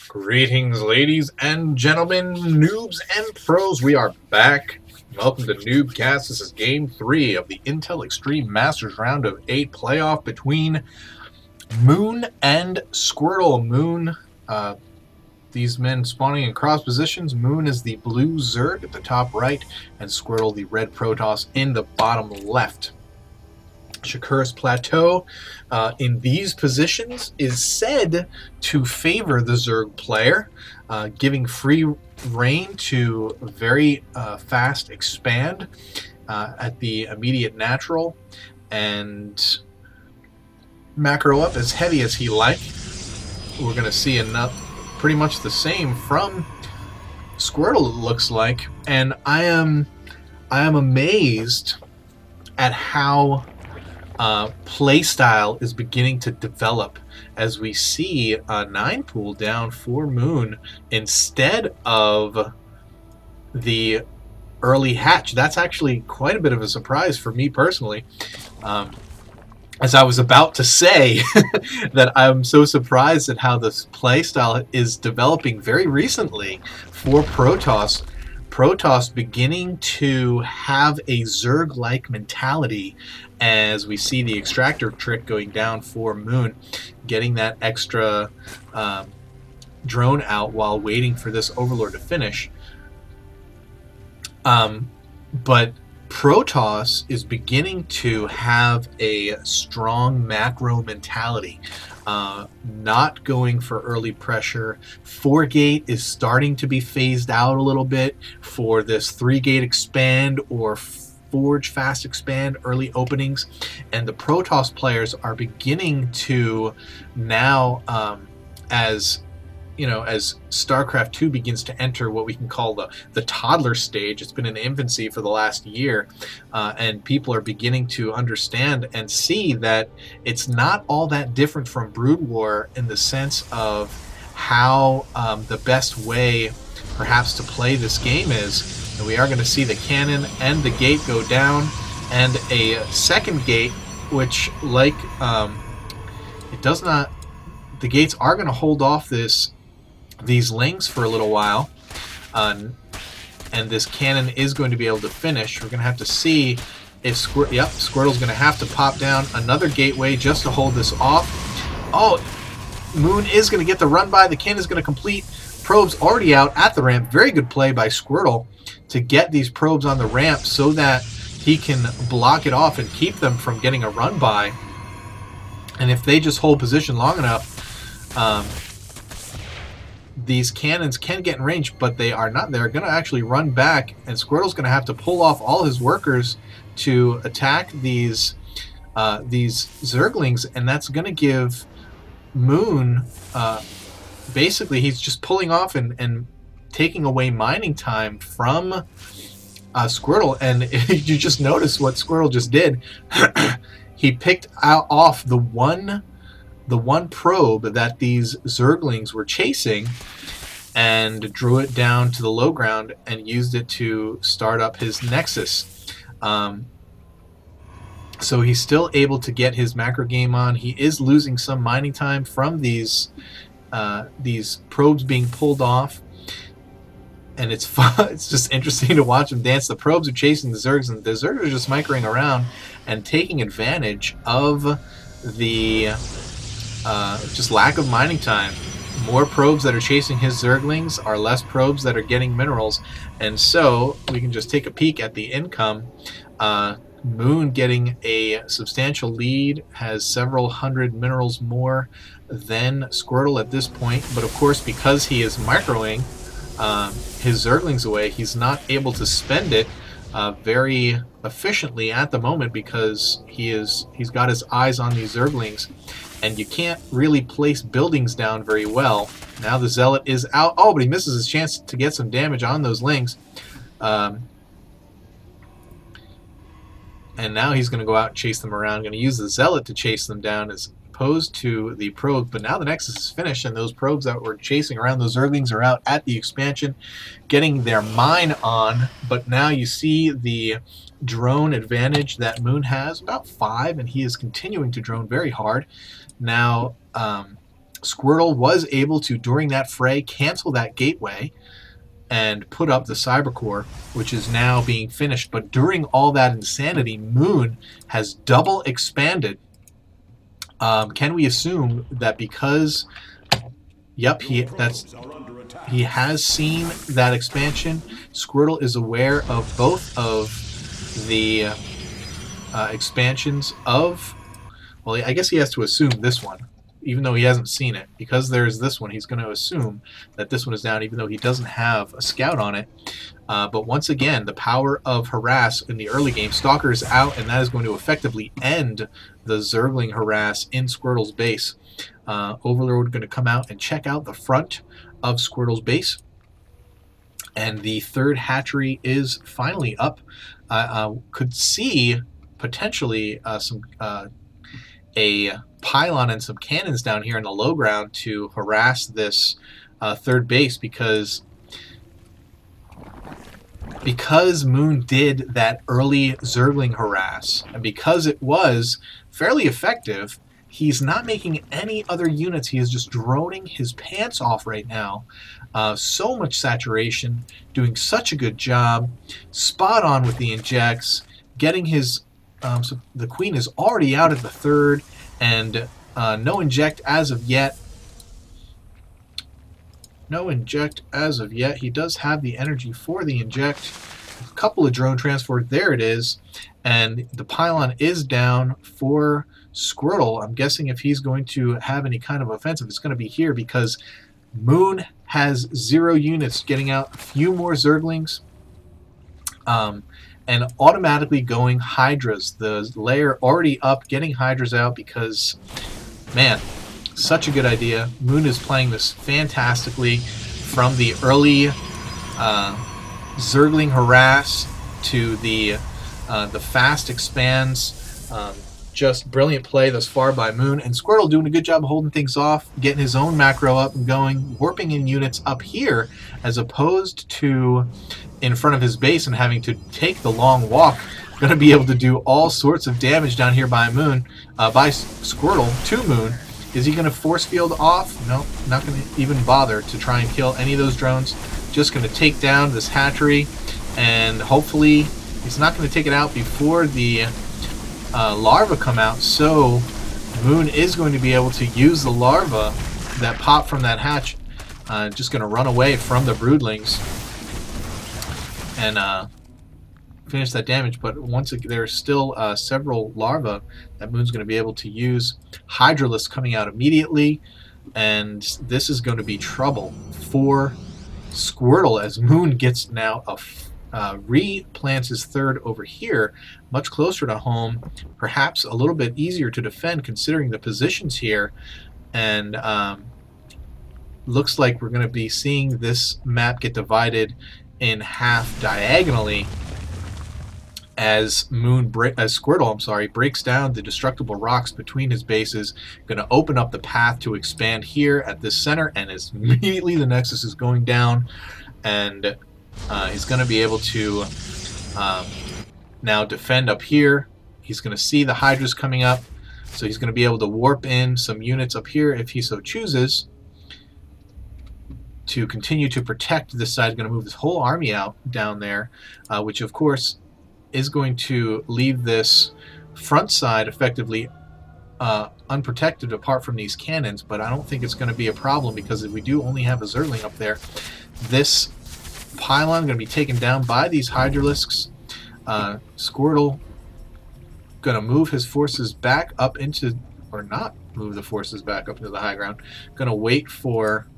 Greetings, ladies and gentlemen, noobs and pros. We are back. Welcome to NuubCast. This is Game 3 of the Intel Extreme Masters Round of 8 playoff between Moon and Squirtle. Moon, these men spawning in cross positions. Moon is the blue Zerg at the top right, and Squirtle the red Protoss in the bottom left. Shakuras Plateau in these positions is said to favor the Zerg player, giving free reign to very fast expand at the immediate natural and macro up as heavy as he like. We're going to see enough, pretty much the same from Squirtle, it looks like, and I am amazed at how playstyle is beginning to develop as we see a 9 pool down for Moon instead of the early hatch. That's actually quite a bit of a surprise for me personally. As I was about to say that I'm so surprised at how this playstyle is developing very recently for Protoss. Protoss beginning to have a Zerg-like mentality as we see the extractor trick going down for Moon, getting that extra drone out while waiting for this Overlord to finish. But Protoss is beginning to have a strong macro mentality. Not going for early pressure. 4-gate is starting to be phased out a little bit for this 3-gate expand or forge fast expand early openings, and the Protoss players are beginning to now, as you know, as StarCraft 2 begins to enter what we can call the toddler stage. It's been in infancy for the last year, and people are beginning to understand and see that it's not all that different from Brood War in the sense of how the best way perhaps to play this game is. And we are going to see the cannon and the gate go down, and a second gate, which, like, it does not, the gates are going to hold off these Lings for a little while, and this cannon is going to be able to finish. We're going to have to see if Squirtle's going to have to pop down another gateway just to hold this off. Oh, Moon is going to get the run by. The cannon is going to complete. Probes already out at the ramp. Very good play by Squirtle to get these probes on the ramp so that he can block it off and keep them from getting a run by. And if they just hold position long enough, these cannons can get in range, but they are not. They're going to actually run back, and Squirtle's going to have to pull off all his workers to attack these Zerglings, and that's going to give Moon, basically, he's just pulling off and taking away mining time from Squirtle. And you just notice what Squirtle just did. He picked off the one probe that these Zerglings were chasing and drew it down to the low ground and used it to start up his Nexus. So he's still able to get his macro game on. He is losing some mining time from these probes being pulled off, and it's fun. It's just interesting to watch him dance. The probes are chasing the Zergs, and the Zergs are just microing around and taking advantage of the just lack of mining time. More probes that are chasing his Zerglings are less probes that are getting minerals, and so we can just take a peek at the income. Moon getting a substantial lead, has several hundred minerals more than Squirtle at this point, but of course because he is microing his Zerglings away, he's not able to spend it very efficiently at the moment because he's got his eyes on these Zerglings, and you can't really place buildings down very well. Now the Zealot is out. Oh, but he misses his chance to get some damage on those Lings. And now he's going to go out and chase them around. Going to use the Zealot to chase them down as opposed to the probe. But now the Nexus is finished, and those probes that were chasing around those Zerglings are out at the expansion, getting their mine on. But now you see the drone advantage that Moon has, about 5, and he is continuing to drone very hard. Now Squirtle was able to, during that fray, cancel that gateway and put up the Cyber Core, which is now being finished. But during all that insanity, Moon has double expanded. Can we assume that because, yep, he has seen that expansion, Squirtle is aware of both of the expansions of, well, I guess he has to assume this one, even though he hasn't seen it. Because there's this one, he's going to assume that this one is down, even though he doesn't have a scout on it. But once again, the power of harass in the early game. Stalker is out, and that is going to effectively end the Zergling harass in Squirtle's base. Overlord going to come out and check out the front of Squirtle's base. And the third hatchery is finally up. Could see potentially a pylon and some cannons down here in the low ground to harass this third base, because Moon did that early Zergling harass, and because it was fairly effective, he's not making any other units. He is just droning his pants off right now. So much saturation, doing such a good job, spot on with the injects, getting his so the queen is already out at the third, and no inject as of yet. No inject as of yet. He does have the energy for the inject. A couple of drone transport. There it is. And the pylon is down for Squirtle. I'm guessing if he's going to have any kind of offensive, it's going to be here, because Moon has 0 units, getting out a few more Zerglings. And automatically going Hydras. The layer already up, getting Hydras out because, man, such a good idea. Moon is playing this fantastically, from the early Zergling harass to the fast expands. Just brilliant play thus far by Moon. And Squirtle doing a good job of holding things off, getting his own macro up and going, warping in units up here as opposed to in front of his base and having to take the long walk. Going to be able to do all sorts of damage down here by Squirtle to Moon. Is he going to force field off? No, not going to even bother to try and kill any of those drones. Just going to take down this hatchery, and hopefully he's not going to take it out before the larvae come out. So Moon is going to be able to use the larvae that pop from that hatch. Just going to run away from the broodlings and finish that damage. But once again, there's still several larvae that Moon's going to be able to use. Hydralisk coming out immediately, and this is going to be trouble for Squirtle as Moon gets now replants his third over here, much closer to home, perhaps a little bit easier to defend considering the positions here. And looks like we're going to be seeing this map get divided in half diagonally as Squirtle, breaks down the destructible rocks between his bases. Going to open up the path to expand here at this center, and as immediately the Nexus is going down, and he's going to be able to now defend up here. He's going to see the Hydras coming up, so he's going to be able to warp in some units up here if he so chooses to continue to protect this side. He's going to move his whole army out down there, which of course is going to leave this front side effectively unprotected apart from these cannons, but I don't think it's going to be a problem because if we do only have a Zergling up there, this pylon is going to be taken down by these Hydralisks. Squirtle going to move his forces back up into, or not move the forces back up into the high ground, going to wait for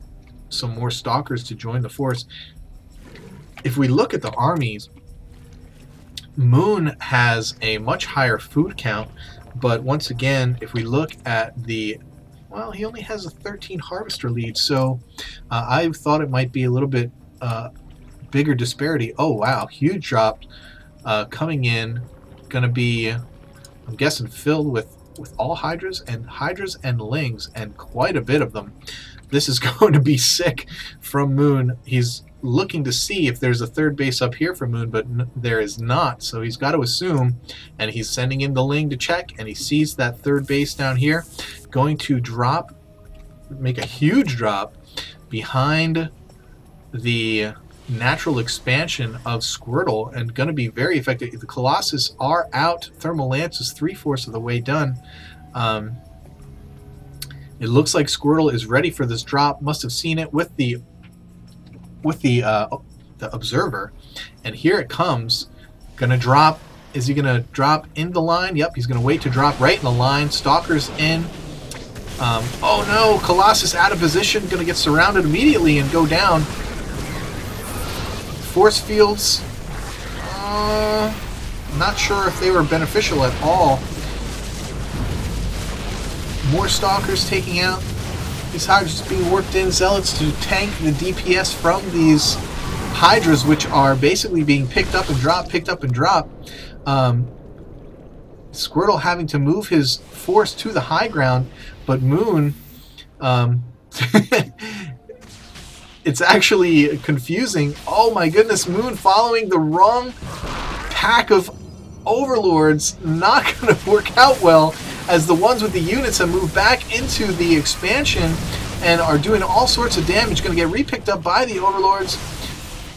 some more Stalkers to join the force. If we look at the armies, Moon has a much higher food count, but once again, if we look at the, well, he only has a 13 Harvester lead, so I thought it might be a little bit bigger disparity. Oh wow, huge drop coming in, going to be, I'm guessing, filled with all Hydras and Lings, and quite a bit of them. This is going to be sick from Moon. He's looking to see if there's a third base up here for Moon, but there is not, so he's got to assume, and he's sending in the Ling to check, and he sees that third base down here. Going to drop make a huge drop behind the natural expansion of Squirtle, and going to be very effective. The Colossus are out. Thermal Lance is 3/4 of the way done. It looks like Squirtle is ready for this drop. Must have seen it with the observer, and here it comes. Gonna drop. Is he gonna drop in the line? Yep, he's gonna wait to drop right in the line. Stalker's in. Oh no, Colossus out of position, gonna get surrounded immediately and go down. Force fields, not sure if they were beneficial at all. More Stalkers taking out. These Hydras being worked in. Zealots to tank the DPS from these Hydras, which are basically being picked up and dropped, picked up and dropped. Squirtle having to move his force to the high ground, but Moon, it's actually confusing. Oh my goodness, Moon following the wrong pack of Overlords. Not going to work out well, as the ones with the units have moved back into the expansion and are doing all sorts of damage. Going to get repicked up by the Overlords.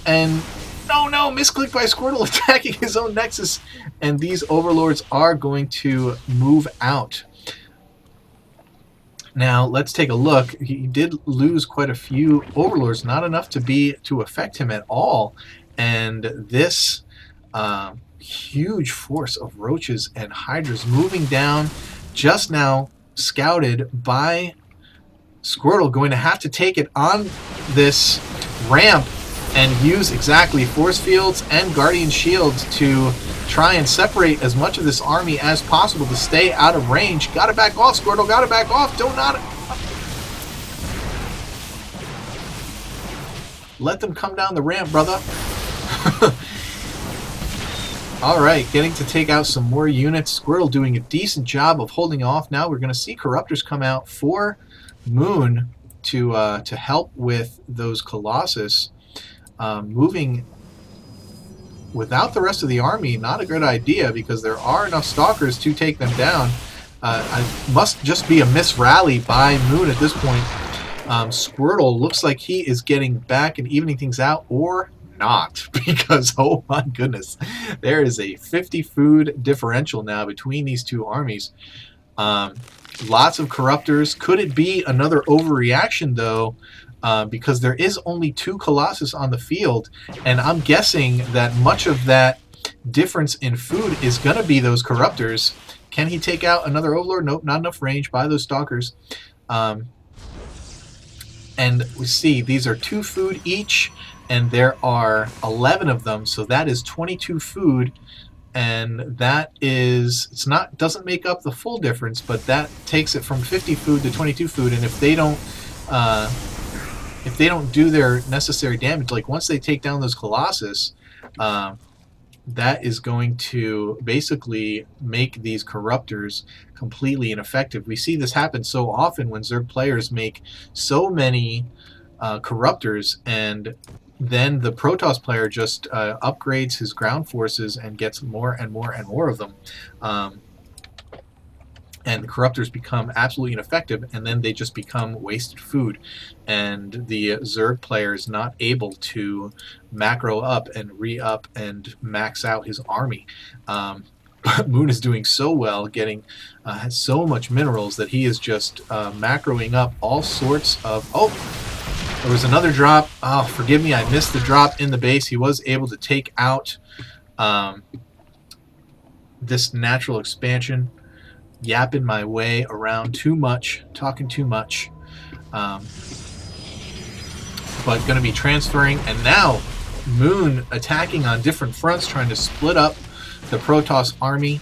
And no, misclick by Squirtle attacking his own Nexus. And these Overlords are going to move out. Now, let's take a look. He did lose quite a few Overlords, not enough to affect him at all. And this huge force of Roaches and Hydras moving down, just now scouted by Squirtle, going to have to take it on this ramp and use exactly Force Fields and Guardian Shields to try and separate as much of this army as possible to stay out of range. Gotta back off, Squirtle, gotta back off. Do not let them come down the ramp, brother. Alright, getting to take out some more units. Squirtle doing a decent job of holding off. Now we're going to see Corruptors come out for Moon to help with those Colossus. Moving without the rest of the army, not a good idea, because there are enough Stalkers to take them down. It must just be a miss-rally by Moon at this point. Squirtle looks like he is getting back and evening things out, or not, because oh my goodness, there is a 50 food differential now between these two armies. Lots of Corruptors. Could it be another overreaction though? Because there is only 2 Colossus on the field, and I'm guessing that much of that difference in food is going to be those Corruptors. Can he take out another Overlord? Nope, not enough range by those Stalkers. And we see these are 2 food each, and there are 11 of them, so that is 22 food, and that is, doesn't make up the full difference, but that takes it from 50 food to 22 food. And if they don't do their necessary damage, like once they take down those Colossus, that is going to basically make these Corruptors completely ineffective. We see this happen so often when Zerg players make so many Corruptors, and then the Protoss player just upgrades his ground forces and gets more and more and more of them. And the Corruptors become absolutely ineffective, and then they just become wasted food. And the Zerg player is not able to macro up and re-up and max out his army. But Moon is doing so well, getting has so much minerals that he is just macroing up all sorts of... Oh! There was another drop. Oh, forgive me, I missed the drop in the base. He was able to take out this natural expansion. Yapping my way around too much, talking too much. But going to be transferring, and now Moon attacking on different fronts, trying to split up the Protoss army.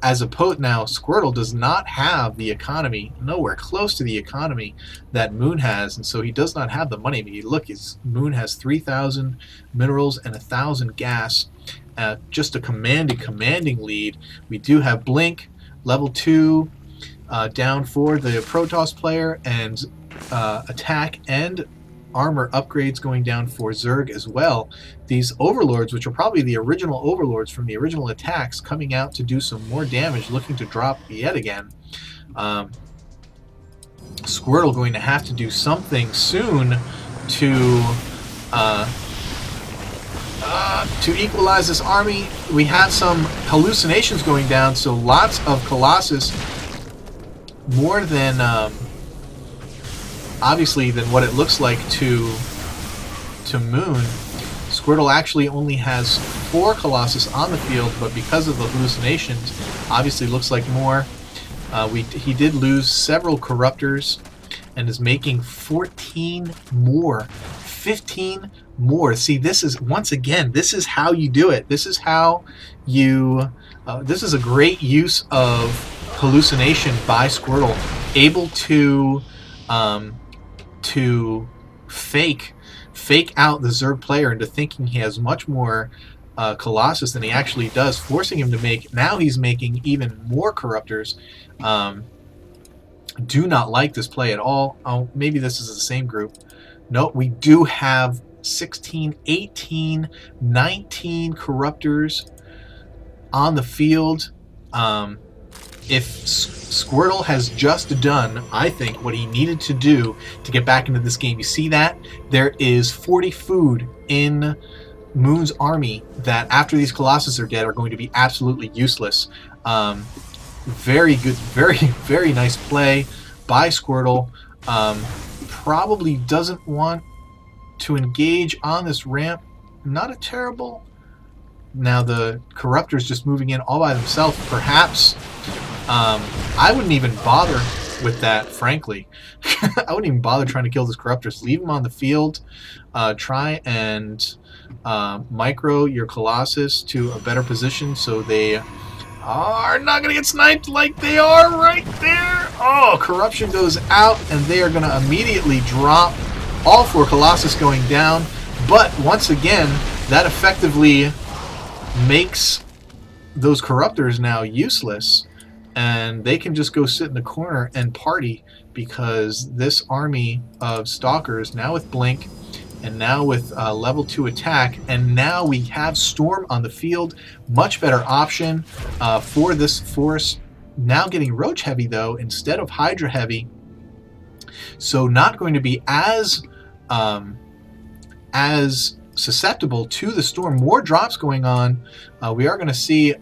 As opposed, now Squirtle does not have the economy, nowhere close to the economy that Moon has, and so he does not have the money. I mean, look, Moon has 3,000 minerals and 1,000 gas. Just a commanding lead. We do have Blink, level 2, down for the Protoss player, and attack and armor upgrades going down for Zerg as well. These overlords, which are probably the original overlords from the original attacks, coming out to do some more damage, looking to drop yet again. Squirtle going to have to do something soon to equalize this army. We have some hallucinations going down, so lots of Colossus, more than obviously than what it looks like to Moon. Squirtle actually only has 4 Colossus on the field, but because of the hallucinations, obviously looks like more. He did lose several Corruptors and is making 14 more. 15 more. See, this is, once again, this is how you do it. This is how you, this is a great use of hallucination by Squirtle, able to fake out the Zerg player into thinking he has much more Colossus than he actually does, forcing him to make, now he's making even more Corruptors. Do not like this play at all. Oh, maybe this is the same group. Nope, we do have 16, 18, 19 Corruptors on the field. If Squirtle has just done, I think, what he needed to do to get back into this game. You see that? There is 40 food in Moon's army that, after these Colossus are dead, are going to be absolutely useless. Very good, very nice play by Squirtle. Probably doesn't want to engage on this ramp. Not a terrible... Now the Corruptors just moving in all by themselves, perhaps. I wouldn't even bother with that, frankly. I wouldn't even bother trying to kill this Corruptors. Leave them on the field. Try and micro your Colossus to a better position so they are not going to get sniped like they are right there. Oh, Corruption goes out, and they are going to immediately drop. All 4 Colossus going down. But once again, that effectively makes those Corruptors now useless, and they can just go sit in the corner and party, because this army of Stalkers, now with Blink, and now with level 2 attack, and now we have Storm on the field. Much better option for this force. Now getting Roach Heavy, though, instead of Hydra Heavy. So not going to be as susceptible to the Storm. More drops going on. We are going to see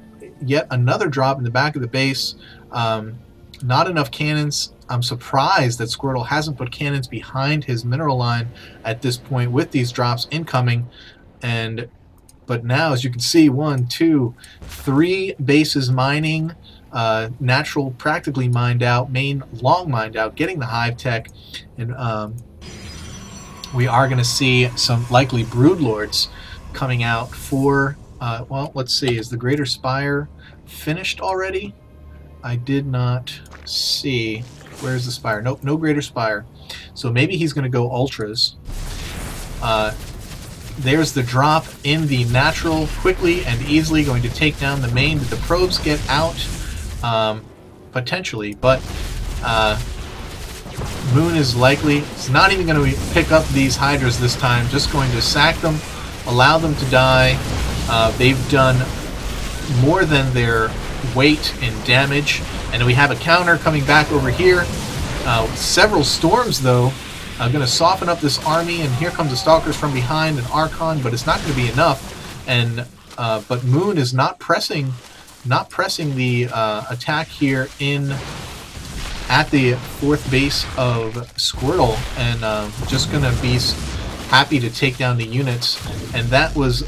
yet another drop in the back of the base. Not enough cannons. I'm surprised that Squirtle hasn't put cannons behind his mineral line at this point with these drops incoming. But now, as you can see, 1, 2, 3 bases mining. Natural practically mined out, main long mined out, getting the hive tech, and we are going to see some likely Broodlords coming out for, well, let's see, is the Greater Spire finished already? I did not see. Where's the Spire? Nope, no Greater Spire. So maybe he's going to go Ultras. There's the drop in the natural, quickly and easily going to take down the main. Did the probes get out? Potentially, but Moon is likely, it's not even going to pick up these Hydras this time, just going to sack them, allow them to die. They've done more than their weight in damage, and we have a counter coming back over here. Several Storms, though, going to soften up this army, and here comes the Stalkers from behind, an Archon, but it's not going to be enough. And but Moon is not pressing the attack here at the 4th base of Squirtle, and just going to be happy to take down the units. And that was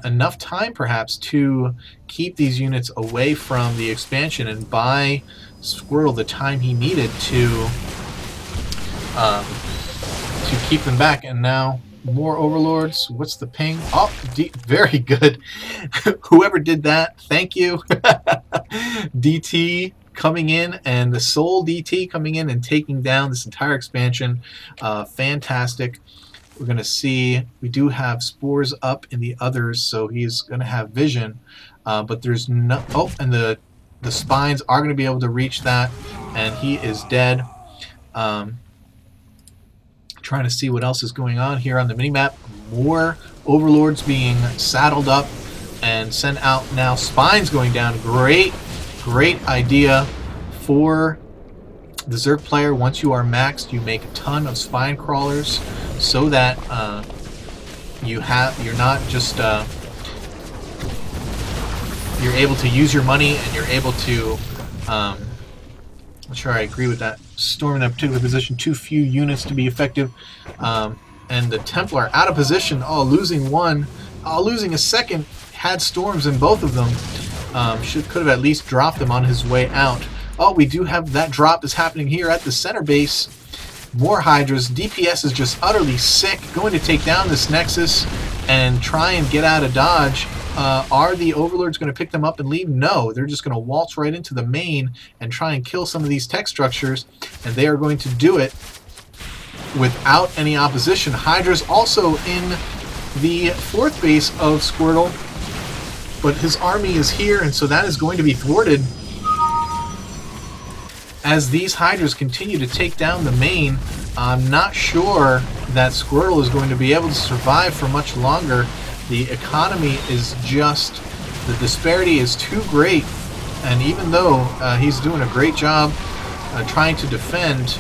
enough time, perhaps, to keep these units away from the expansion and buy Squirtle the time he needed to keep them back. And now more Overlords. What's the ping? Oh, very good. Whoever did that, thank you. DT coming in, and the sole DT coming in and taking down this entire expansion. Fantastic. We're going to see, we do have Spores up in the others, so he's going to have vision. But there's no, oh, and the Spines are going to be able to reach that, and he is dead. Trying to see what else is going on here on the minimap. More overlords being saddled up and sent out now. Spines going down. Great idea for the Zerg player. Once you are maxed, you make a ton of spine crawlers so that you're not just you're able to use your money, and you're able to I'm sure I agree with that. Storming that particular position, too few units to be effective. And the Templar out of position. Oh, losing one. Oh, losing a second. Had storms in both of them. Could have at least dropped them on his way out. Oh, we do have that drop is happening here at the center base. More Hydras. DPS is just utterly sick. Going to take down this Nexus and try and get out of dodge. Are the Overlords going to pick them up and leave? No, they're just going to waltz right into the main and try and kill some of these tech structures, and they are going to do it without any opposition. Hydra's also in the 4th base of Squirtle, but his army is here, and so that is going to be thwarted. As these Hydras continue to take down the main, I'm not sure that Squirtle is going to be able to survive for much longer. The economy is just, the disparity is too great, and even though he's doing a great job trying to defend,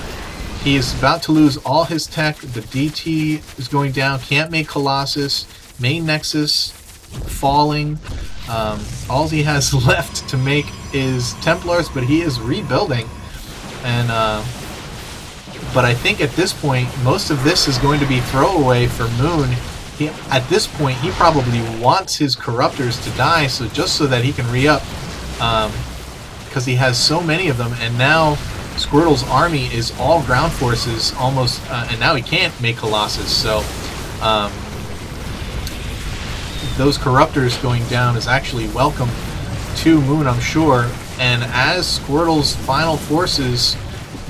he is about to lose all his tech. The DT is going down, can't make Colossus, main Nexus falling. All he has left to make is Templars, but he is rebuilding. And but I think at this point, most of this is going to be throwaway for Moon. At this point, he probably wants his Corruptors to die, so just so that he can re-up, because he has so many of them. And now Squirtle's army is all ground forces almost, and now he can't make Colossus. So those Corruptors going down is actually welcome to Moon, I'm sure. And as Squirtle's final forces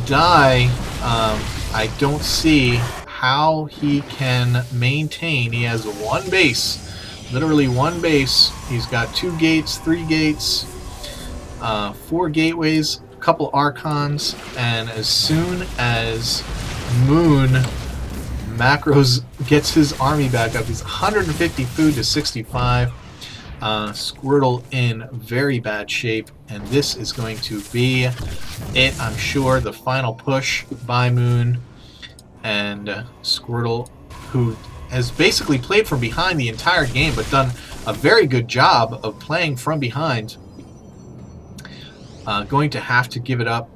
die, I don't see how he can maintain. He has one base, literally one base. He's got 2 gates, 3 gates, 4 gateways, a couple Archons, and as soon as Moon macros gets his army back up, he's 150 food to 65. Squirtle in very bad shape, and this is going to be it, I'm sure. The final push by Moon. And Squirtle, who has basically played from behind the entire game, but done a very good job of playing from behind, going to have to give it up,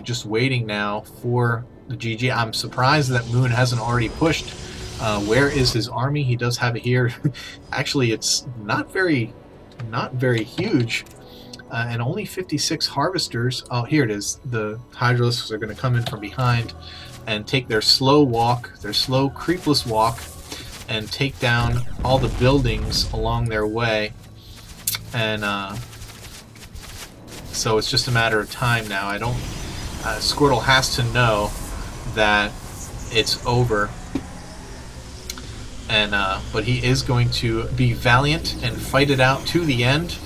just waiting now for the GG. I'm surprised that Moon hasn't already pushed. Where is his army? He does have it here. Actually, it's not very huge, and only 56 harvesters. Oh, here it is. The Hydralisks are going to come in from behind and take their slow walk, their slow creepless walk, and take down all the buildings along their way. And so it's just a matter of time now. Squirtle has to know that it's over. And but he is going to be valiant and fight it out to the end.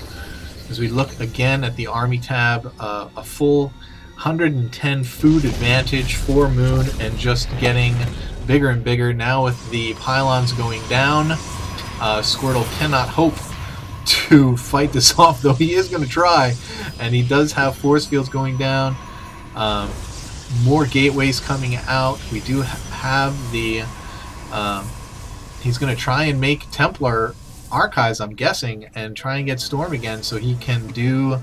As we look again at the army tab, a full 110 food advantage for Moon, and just getting bigger and bigger. Now with the pylons going down, Squirtle cannot hope to fight this off, though he is going to try. And he does have force fields going down. More gateways coming out. We do have the... he's going to try and make Templar Archives, I'm guessing, and try and get Storm again so he can do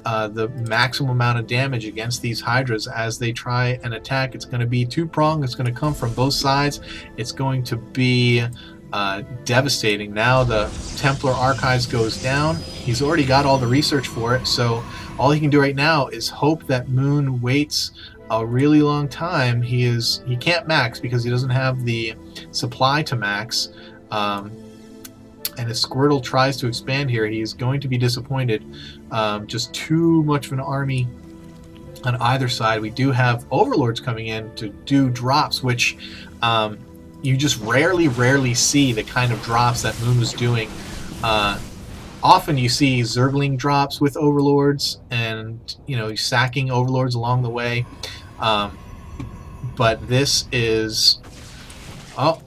the maximum amount of damage against these Hydras as they try and attack. It's going to be two-pronged. It's going to come from both sides. It's going to be devastating. Now the Templar Archives goes down. He's already got all the research for it, so all he can do right now is hope that Moon waits a really long time. He can't max because he doesn't have the supply to max. And if Squirtle tries to expand here, he is going to be disappointed. Just too much of an army on either side. We do have Overlords coming in to do drops, which you just rarely see the kind of drops that Moon was doing. Often you see Zergling drops with Overlords, and sacking Overlords along the way. But this is Oh,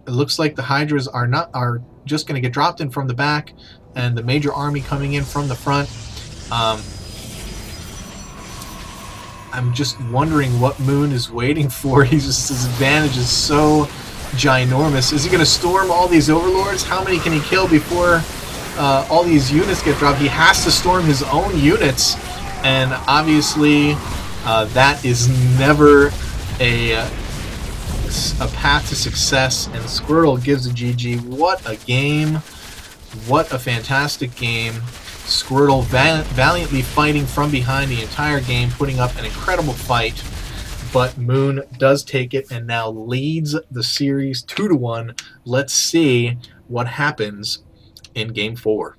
it looks like the Hydras are just going to get dropped in from the back, and the major army coming in from the front. I'm just wondering what Moon is waiting for. His advantage is so ginormous. Is he going to storm all these overlords? How many can he kill before all these units get dropped? He has to storm his own units, and obviously that is never a path to success. And Squirtle gives a GG. What a game. What a fantastic game. Squirtle valiantly fighting from behind the entire game, putting up an incredible fight. But Moon does take it and now leads the series 2-1. Let's see what happens in Game 4.